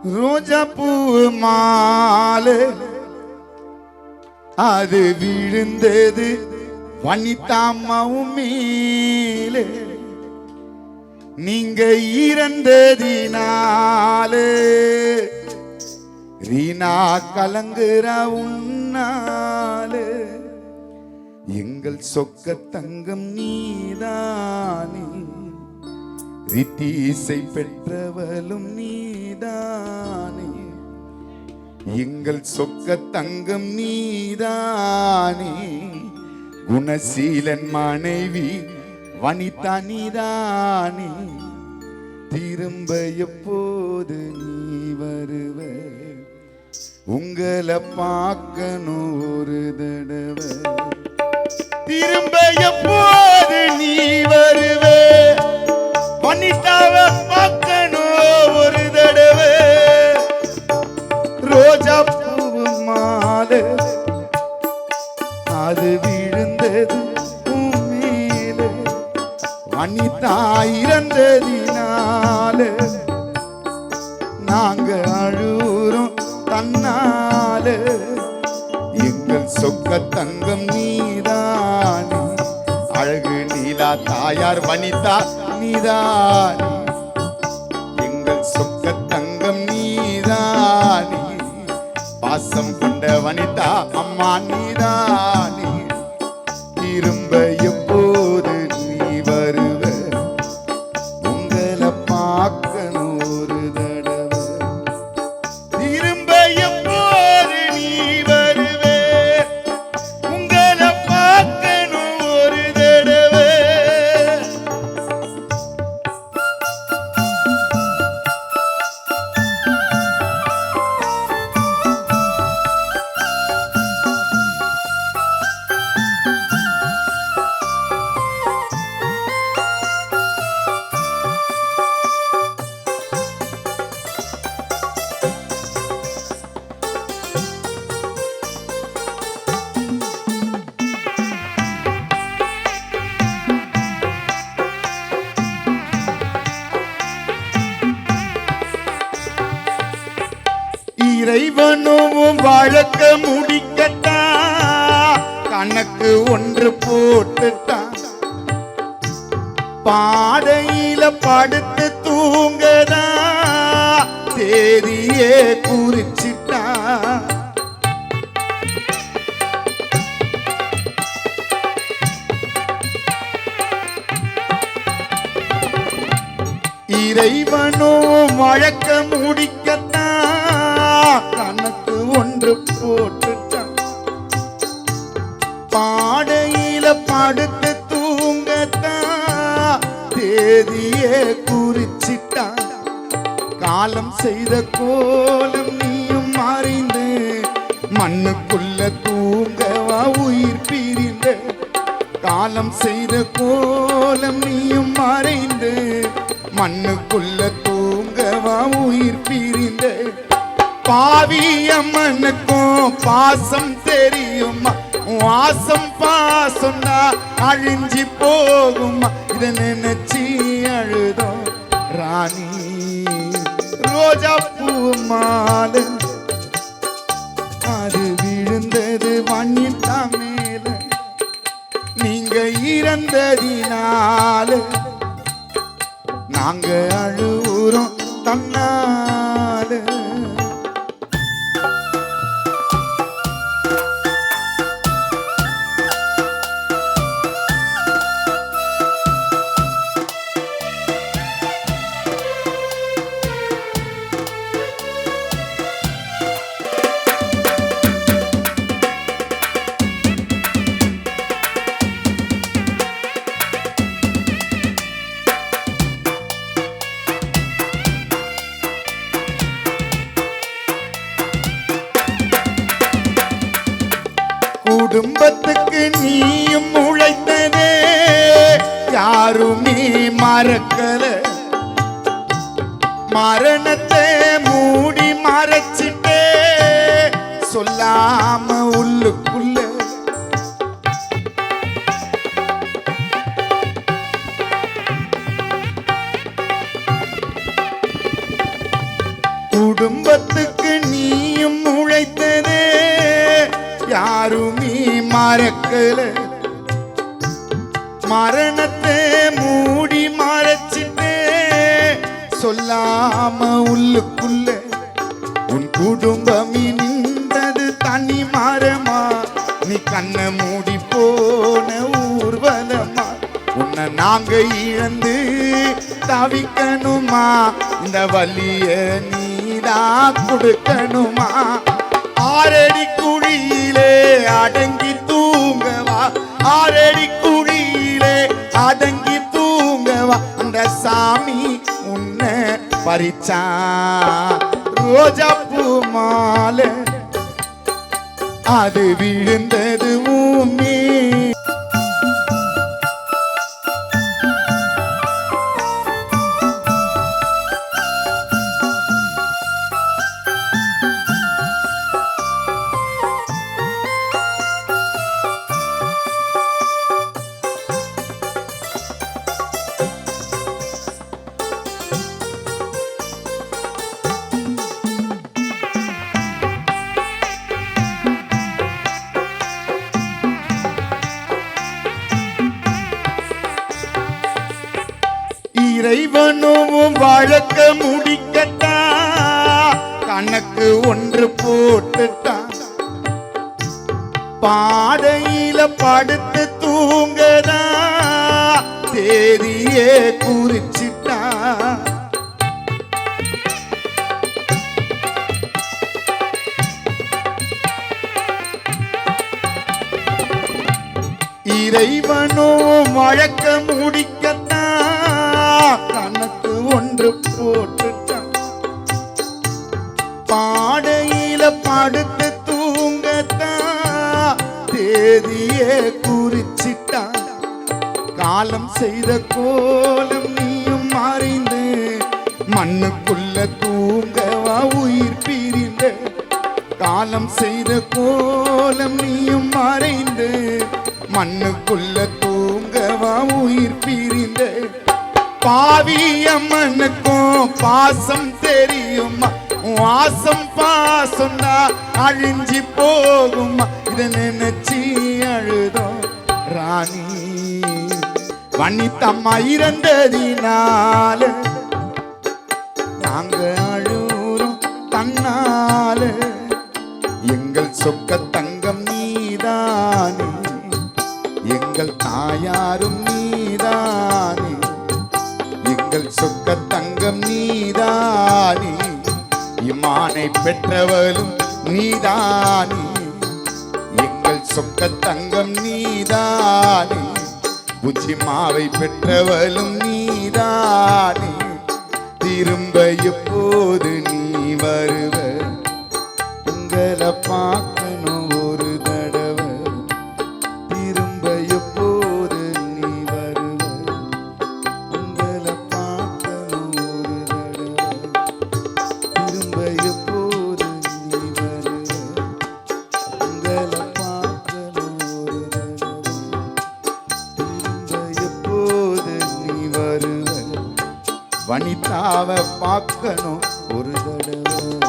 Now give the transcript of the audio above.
ரோஜா பூ மாலை அது விழுந்தது வனிதாம்மாவும் மேலே. நீங்க இறந்ததினாலே ரீனா கலங்குற உன்னாலே. எங்கள் சொக்க தங்கம் நீதானே, ரித்தீசை பெற்றவளும் நீதானே. எங்கள் சொக்க தங்கம் நீதானே, குணசீலன் மனைவி வனிதா நீதானே. திரும்ப எப்போது நீ வருவ, உங்களை பார்க்கணும் ஒரு தடவை. திரும்ப எப்போது நீ வருவ, வனிதாவை பார்க்கணும் ஒரு தடவை. ரோஜா பூ மாலை அது விழுந்தது மேலே, வனிதா இறந்ததினாலே நாங்க அழுறோம் தன்னாலே. எங்கள் சொக்க தங்கம் நீதானே, அழகு நீலா தாயார் வனிதா நீதானே. எங்கள் சொக்க தங்கம் நீதானே, பாசம் கொண்ட வனிதா அம்மா நீதானே. திரும்ப எப்போது நீ வருவ, உங்களை பார்க்கணும் ஒரு தடவை. திரும்ப எப்போது நீ வருவ, உங்களை பார்க்கணும் ஒரு தடவை. இறைவனும் வழக்க முடிக்கத்தான் கணக்கு ஒன்று போட்டுட்டான். பாடையில படுத்து தூங்கதா தேதியே குறிச்சிட்டான். இறைவனும் வழக்க முடிக்கத்தான் கணக்கு ஒன்று போட்டுட்டான். பாடையில படுத்து தூங்கத்தான் தேதியே குறிச்சிட்டான். காலம் செய்த கோலம் நீயும் மறைந்து, மண்ணுக்குள்ள தூங்கவா உயிர் பிரிந்த. காலம் செய்த கோலம் நீயும் மறைந்து, மண்ணுக்குள்ள தூங்கவா உயிர் பிரிந்த. பாவியம்மனுக்கும் பாசம் தெரியுமா, வாசம் பாசம் தான் அழிஞ்சி போகுமா. இதை நினைச்சி அழுதோம் ராணி. ரோஜா பூ மாலை அது விழுந்தது வனிதா மேல, நீங்க இறந்ததினால நாங்க அழுறோம் தன்னால. குடும்பத்துக்கு நீயும் உழைத்ததே யாருமே மறக்கல. மரணத்தை மூடி மறைச்சிட்டே சொல்லாம உள்ளுக்குள்ள. குடும்ப குடும்பத்துக்கு நீயும் உழைத்ததே யாருமே மறக்கல. மரணத்தை மூடி மறைச்சிட்டே சொல்லாம உள்ளுக்குள்ள உன் குடும்பம் நின்றது தனி மரமா. நீ கண்ணை மூடி போன ஊர்வலமா. உன்னை நாங்க இழந்து தவிக்கணுமா? இந்த வலிய நீதான் கொடுக்கணுமா? ஆறடி குழியிலே அடங்கி தூங்கவா, ஆறடி குழியிலே அடங்கி தூங்கவா. அந்த சாமி உன்னை பறிச்சா ரோஜா பூ மாலை அது விழுந்தது ஊமி. இறைவனும் வழக்க முடிக்கட்டா கணக்கு ஒன்று போட்டுட்டான். பாடையில படுத்து தூங்கதா தேதியே குறிச்சிட்டான். இறைவனும் வழக்க முடிக்கத்தான் கணக்கு ஒன்று போட்டுட்டான். பாடையில படுத்து தூங்கத்தான் தேதியே குறிச்சிட்டான். காலம் செய்த கோலம் நீயும் மறைந்து மண்ணுக்குள்ள தூங்கவா உயிர் பிரிந்த. காலம் செய்த கோலம் நீயும் மறைந்து மண்ணுக்குள்ள தூங்கவா உயிர் பிரிந்த. பாவியம்மனுக்கும் பாசம் தெரியுமா? வாசம் பாசம்னா அழிஞ்சி போகுமா? இதை நினைச்சி அழுதோம் ராணி. வனித்தம்மா இறந்ததினால நாங்க அழுறோம் தன்னால. எங்கள் சொக்க தங்கம் நீதானே, எங்கள் தாயாரும் நீதானே, எங்கள் சொக்க தங்கம் நீதானே. இம்மானை பெற்றவளும் நீதானே, எங்கள் சொக்க தங்கம் நீதானே. புச்சிமாவை பெற்றவளும் நீதானே. திரும்ப எப்போது நீ வருவ? உங்களை பார்க்கணும் ஒரு தடவை. திரும்ப எப்போது நீ வருவ? உங்களை பார்க்கணும் ஒரு தடவை. திரும்ப எப்போது நீ வருவ? உங்களை பார்க்கணும் ஒரு தடவை. திரும்ப எப்போது நீ வருவ? வனிதாவை பார்க்கணும் ஒரு தடவை.